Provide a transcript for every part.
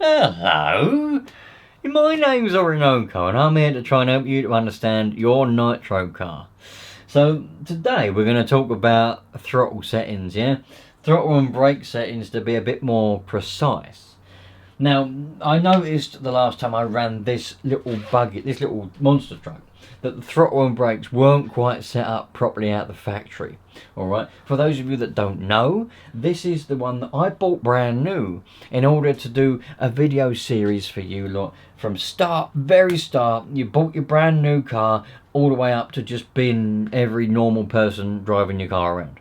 Hello, my name's Orinoco and I'm here to try and help you to understand your Nitro car. So today we're going to talk about throttle settings, yeah? Throttle and brake settings to be a bit more precise. Now, I noticed the last time I ran this little buggy, this little monster truck, that the throttle and brakes weren't quite set up properly out the factory. Alright, for those of you that don't know, this is the one that I bought brand new in order to do a video series for you lot from start, very start. You bought your brand new car all the way up to just being every normal person driving your car around.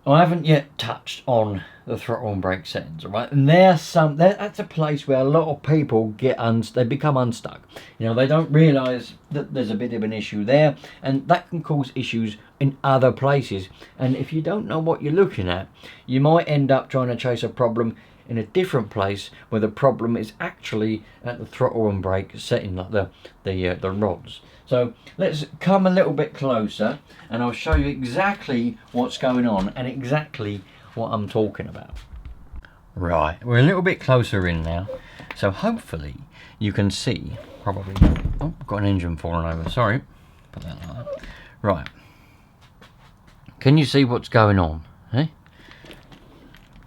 I haven't yet touched on the throttle and brake settings, alright? And that's a place where a lot of people they become unstuck. You know, they don't realise that there's a bit of an issue there, and that can cause issues in other places. And if you don't know what you're looking at, you might end up trying to chase a problem in a different place where the problem is actually at the throttle and brake setting, like the rods. So let's come a little bit closer and I'll show you exactly what's going on and exactly what I'm talking about. Right, we're a little bit closer in now, so hopefully you can see, probably, oh, got an engine falling over, sorry, put that like that. Right, can you see what's going on, eh?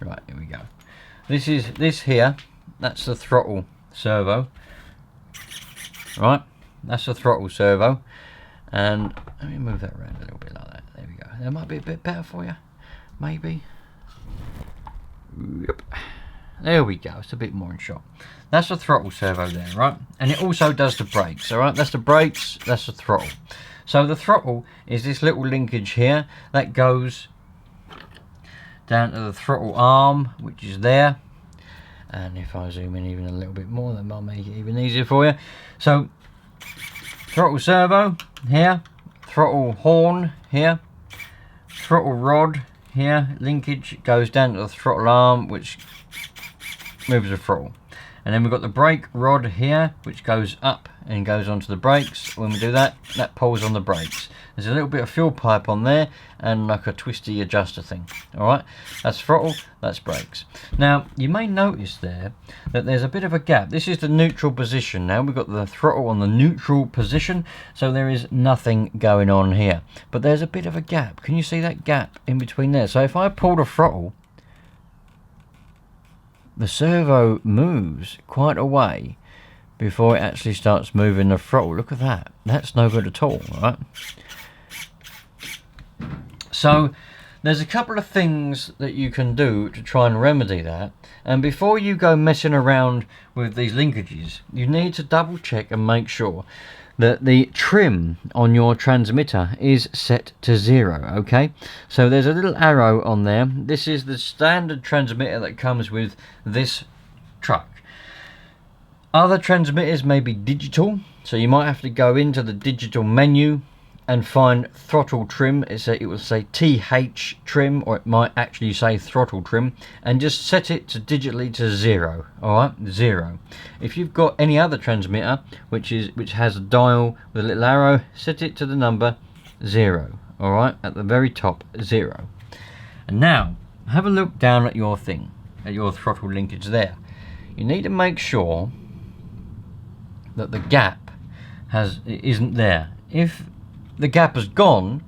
Right, here we go. This here, that's the throttle servo, right? That's the throttle servo, and let me move that around a little bit like that. There we go. That might be a bit better for you, maybe. Yep. There we go. It's a bit more in shot. That's the throttle servo there, right? And it also does the brakes. All right. That's the brakes. That's the throttle. So the throttle is this little linkage here that goes down to the throttle arm, which is there. And if I zoom in even a little bit more, that might make it even easier for you. So throttle servo here, throttle horn here, throttle rod here, linkage goes down to the throttle arm, which moves the throttle. And then we've got the brake rod here, which goes up and goes onto the brakes. When we do that, that pulls on the brakes. There's a little bit of fuel pipe on there and like a twisty adjuster thing. Alright, that's throttle, that's brakes. Now, you may notice there that there's a bit of a gap. This is the neutral position now. We've got the throttle on the neutral position, so there is nothing going on here. But there's a bit of a gap. Can you see that gap in between there? So if I pull the throttle, the servo moves quite a way before it actually starts moving the throttle. Look at that. That's no good at all, right? So there's a couple of things that you can do to try and remedy that. And before you go messing around with these linkages, you need to double check and make sure that the trim on your transmitter is set to 0, okay? So there's a little arrow on there. This is the standard transmitter that comes with this truck. Other transmitters may be digital, so you might have to go into the digital menu and find throttle trim. It will say TH trim, or it might actually say throttle trim, and just set it to digitally to 0. Alright, 0. If you've got any other transmitter which has a dial with a little arrow, set it to the number 0. Alright, at the very top, 0. And now have a look down at your thing, at your throttle linkage there. You need to make sure that the gap isn't there. If the gap has gone,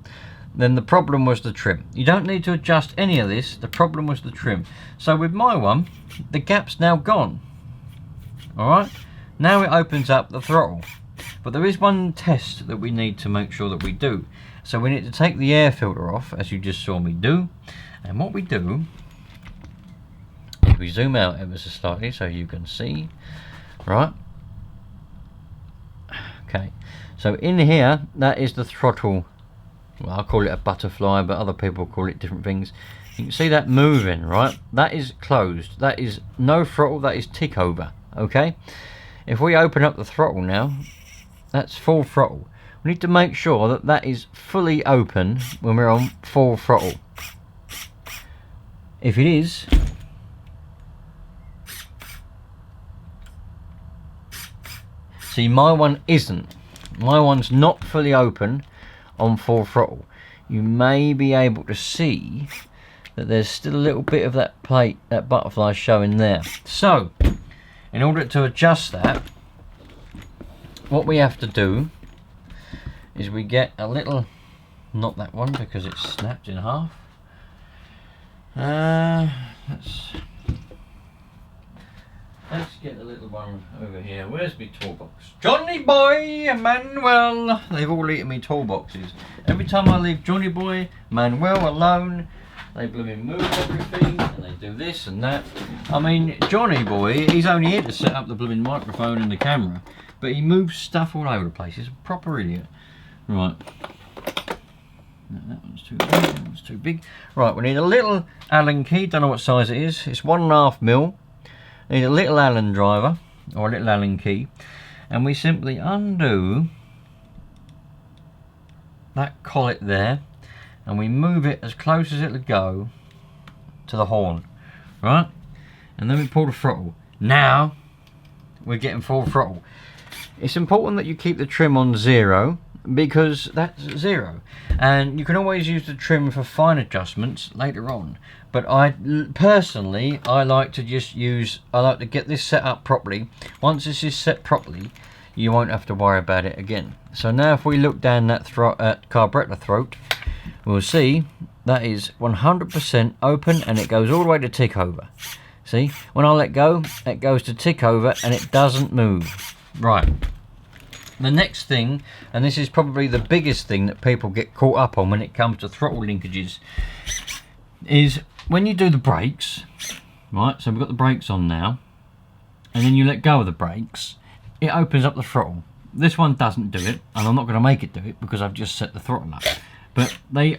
then the problem was the trim. You don't need to adjust any of this. The problem was the trim. So with my one, the gap's now gone. Alright, now it opens up the throttle. But there is one test that we need to make sure that we do. So we need to take the air filter off, as you just saw me do. And what we do is we zoom out ever so slightly so you can see. Right. Okay, so in here, that is the throttle. Well, I call it a butterfly, but other people call it different things. You can see that moving, right? That is closed. That is no throttle, that is tick over, okay? If we open up the throttle now, that's full throttle. We need to make sure that that is fully open when we're on full throttle. If it is, see, my one isn't. My one's not fully open on full throttle. You may be able to see that there's still a little bit of that plate, that butterfly showing there. So in order to adjust that, what we have to do is we get a little, not that one because it's snapped in half. Let's get the little one over here. Where's my toolbox? Johnny Boy, Manuel. They've all eaten me toolboxes. Every time I leave Johnny Boy, Manuel alone, they blooming move everything and they do this and that. I mean, Johnny Boy, he's only here to set up the blooming microphone and the camera, but he moves stuff all over the place. He's a proper idiot. Right. That one's too big, that one's too big. Right, we need a little Allen key. Don't know what size it is. It's 1.5mm. Need a little Allen driver or a little Allen key, and we simply undo that collet there, and we move it as close as it'll go to the horn, right? And then we pull the throttle. Now we're getting full throttle. It's important that you keep the trim on 0 because that's 0, and you can always use the trim for fine adjustments later on. But I like to just use, I like to get this set up properly. Once this is set properly, you won't have to worry about it again. So now if we look down that carburetor throat, we'll see that is 100% open and it goes all the way to tick over. See, when I let go, it goes to tick over and it doesn't move. Right. The next thing, and this is probably the biggest thing that people get caught up on when it comes to throttle linkages, is when you do the brakes, right, so we've got the brakes on now, and then you let go of the brakes, it opens up the throttle. This one doesn't do it, and I'm not going to make it do it because I've just set the throttle up. But they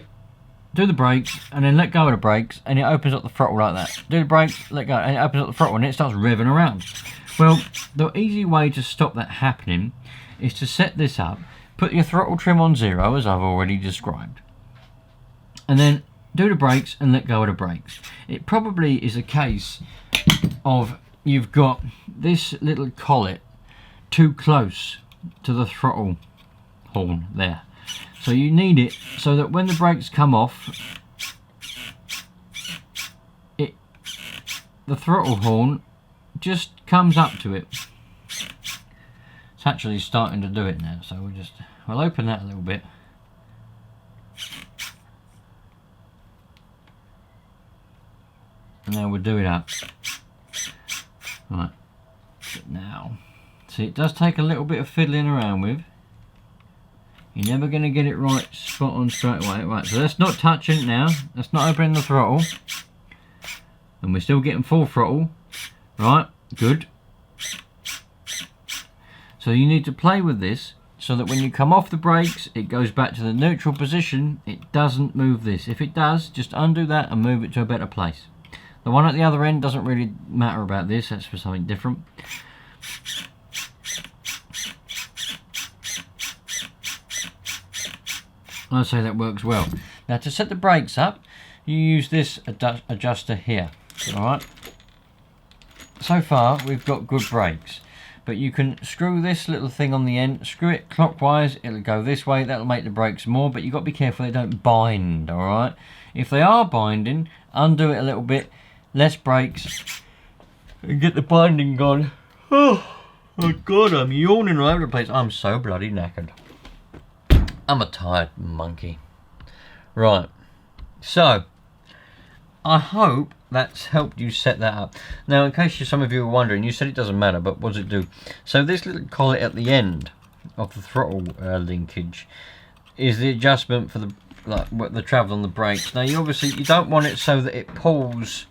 do the brakes, and then let go of the brakes, and it opens up the throttle like that. Do the brakes, let go, and it opens up the throttle, and it starts revving around. Well, the easy way to stop that happening is to set this up, put your throttle trim on 0, as I've already described, and then do the brakes and let go of the brakes. It probably is a case of you've got this little collet too close to the throttle horn there. So you need it so that when the brakes come off, the throttle horn just comes up to it. It's actually starting to do it now, so we'll open that a little bit. And now we'll do it up. Right. But now, see, it does take a little bit of fiddling around with. You're never going to get it right spot on straight away. Right, so that's not touching it now. That's not opening the throttle. And we're still getting full throttle. Right, good. So you need to play with this so that when you come off the brakes, it goes back to the neutral position. It doesn't move this. If it does, just undo that and move it to a better place. The one at the other end doesn't really matter about this, that's for something different. I'd say that works well. Now to set the brakes up, you use this adjuster here. Alright. So far we've got good brakes. But you can screw this little thing on the end, screw it clockwise, it'll go this way, that'll make the brakes more, but you've got to be careful they don't bind, alright? If they are binding, undo it a little bit, less brakes, and get the binding gone. Oh God, I'm yawning all over the place. I'm so bloody knackered. I'm a tired monkey. Right, so I hope that's helped you set that up. Now, in case some of you are wondering, you said it doesn't matter, but what does it do? So this little collet at the end of the throttle linkage is the adjustment for the travel on the brakes. Now, you don't want it so that it pulls.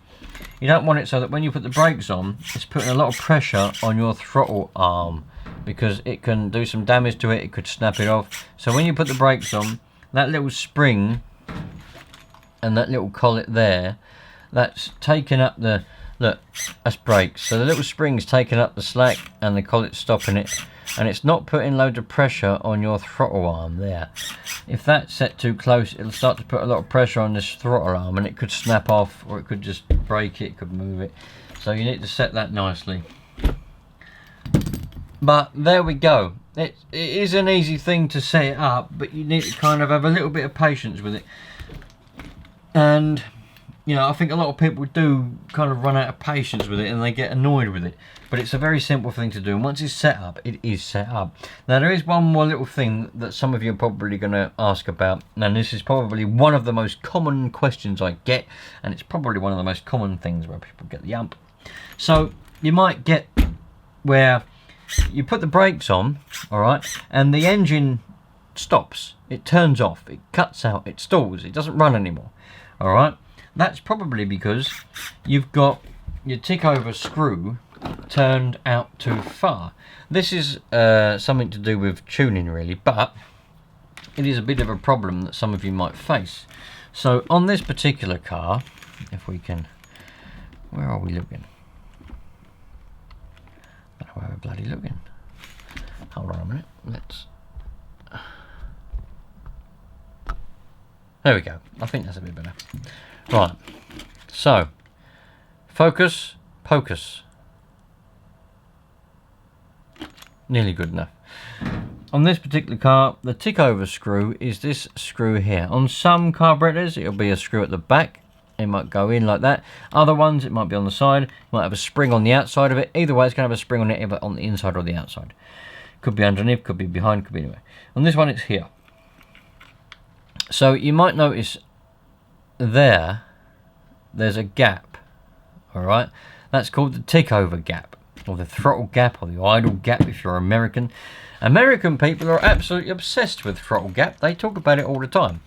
You don't want it so that when you put the brakes on, it's putting a lot of pressure on your throttle arm, because it can do some damage to it. It could snap it off. So when you put the brakes on, that little spring and that little collet there, that's taking up the, look, that's brakes. So the little spring's taking up the slack and the collet's stopping it, and it's not putting loads of pressure on your throttle arm there. If that's set too close, it'll start to put a lot of pressure on this throttle arm, and it could snap off, or it could just break it, could move it. So you need to set that nicely. But there we go. It is an easy thing to set it up, but you need to kind of have a little bit of patience with it. And you know, I think a lot of people do kind of run out of patience with it and they get annoyed with it. But it's a very simple thing to do, and once it's set up, it is set up. Now there is one more little thing that some of you are probably going to ask about, and this is probably one of the most common questions I get, and it's probably one of the most common things where people get the ump. So you might get where you put the brakes on, alright, and the engine stops, it turns off, it cuts out, it stalls, it doesn't run anymore, alright. That's probably because you've got your tick over screw turned out too far. This is something to do with tuning really, but it is a bit of a problem that some of you might face. So on this particular car, if we can, where are we looking? I don't know where we're bloody looking. Hold on a minute, let's, there we go, I think that's a bit better. Right, so focus, pocus. Nearly good enough. On this particular car, the tick over screw is this screw here. On some carburetors, it'll be a screw at the back. It might go in like that. Other ones, it might be on the side. It might have a spring on the outside of it. Either way, it's going to have a spring on it, either on the inside or the outside. Could be underneath, could be behind, could be anywhere. On this one, it's here. So you might notice there's a gap. Alright? That's called the tick over gap, or the throttle gap, or the idle gap if you're American. American people are absolutely obsessed with throttle gap. They talk about it all the time.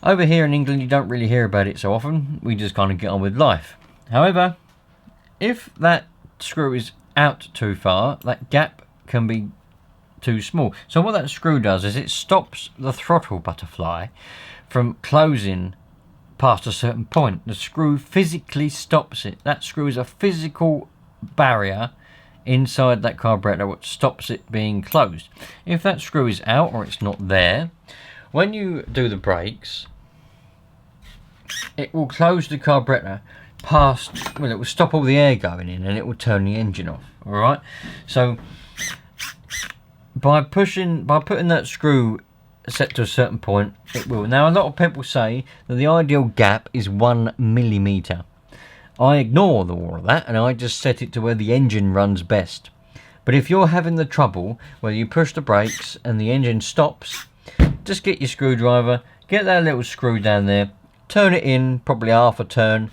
Over here in England, you don't really hear about it so often. We just kind of get on with life. However, if that screw is out too far, that gap can be too small. So what that screw does is it stops the throttle butterfly from closing past a certain point. The screw physically stops it. That screw is a physical barrier inside that carburetor which stops it being closed. If that screw is out or it's not there, when you do the brakes, it will close the carburetor past, well, it will stop all the air going in and it will turn the engine off. Alright, so by putting that screw set to a certain point, it will. Now a lot of people say that the ideal gap is 1 millimeter. I ignore all of that and I just set it to where the engine runs best. But if you're having the trouble where you push the brakes and the engine stops, just get your screwdriver, get that little screw down there, turn it in probably half a turn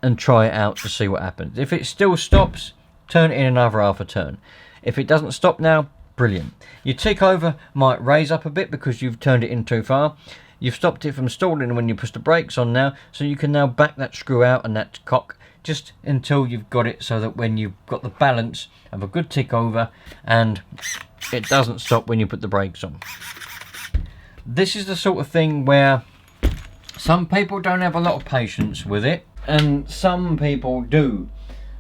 and try it out to see what happens. If it still stops, turn it in another half a turn. If it doesn't stop now, brilliant. Your tick over might raise up a bit because you've turned it in too far. You've stopped it from stalling when you push the brakes on now, so you can now back that screw out and that cock just until you've got it so that when you've got the balance of a good tick over and it doesn't stop when you put the brakes on. This is the sort of thing where some people don't have a lot of patience with it and some people do.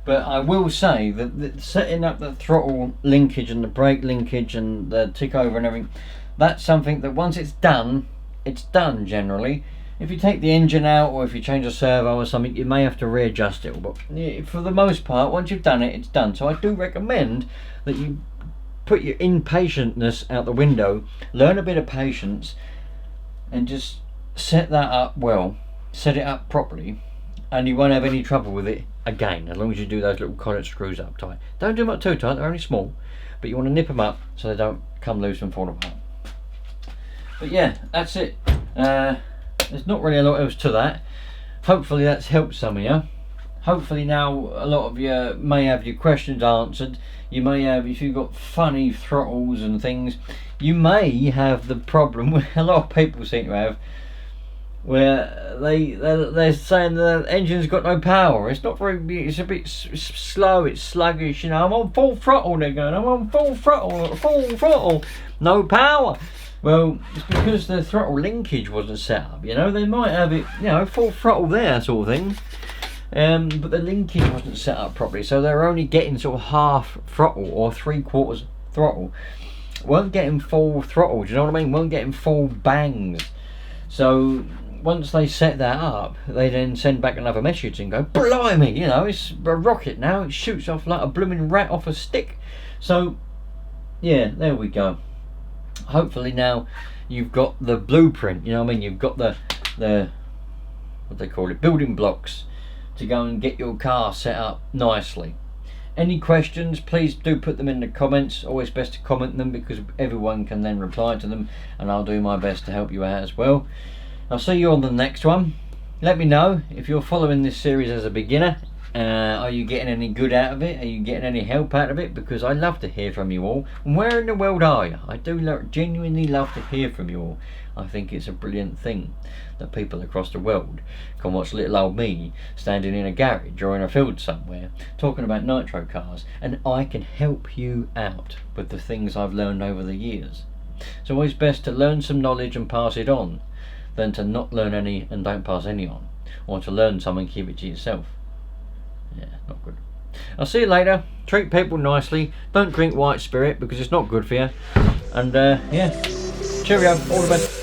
But I will say that setting up the throttle linkage and the brake linkage and the tick over and everything, that's something that once it's done generally. If you take the engine out or if you change a servo or something, you may have to readjust it. But for the most part, once you've done it, it's done. So I do recommend that you put your impatientness out the window, learn a bit of patience, and just set that up well, set it up properly, and you won't have any trouble with it again, as long as you do those little collet screws up tight. Don't do them up too tight, they're only small, but you want to nip them up so they don't come loose and fall apart. But yeah, that's it. There's not really a lot else to that. Hopefully that's helped some of you. Hopefully now a lot of you may have your questions answered. You may have, if you've got funny throttles and things, you may have the problem where a lot of people seem to have, where they're saying the engine's got no power. It's not very, it's a bit slow, it's sluggish, you know. I'm on full throttle, they're going, I'm on full throttle, no power. Well, it's because the throttle linkage wasn't set up, you know. They might have it, you know, full throttle there sort of thing, but the linkage wasn't set up properly, so they're only getting sort of half throttle or 3/4 throttle. Weren't getting full throttle, do you know what I mean? Weren't getting full bangs. So once they set that up, they then send back another message and go, blimey, you know, it's a rocket now, it shoots off like a blooming rat off a stick. So yeah, there we go. Hopefully now you've got the blueprint, you know what I mean, you've got the what they call it, building blocks to go and get your car set up nicely. Any questions, please do put them in the comments. Always best to comment them because everyone can then reply to them, and I'll do my best to help you out as well. I'll see you on the next one. Let me know if you're following this series as a beginner. Are you getting any good out of it? Are you getting any help out of it? Because I love to hear from you all. And where in the world are you? I do genuinely love to hear from you all. I think it's a brilliant thing that people across the world can watch little old me standing in a garage or in a field somewhere talking about nitro cars, and I can help you out with the things I've learned over the years. It's always best to learn some knowledge and pass it on than to not learn any and don't pass any on, or to learn some and keep it to yourself. Yeah, not good. I'll see you later. Treat people nicely. Don't drink white spirit because it's not good for you. And yeah, cheerio. All the best.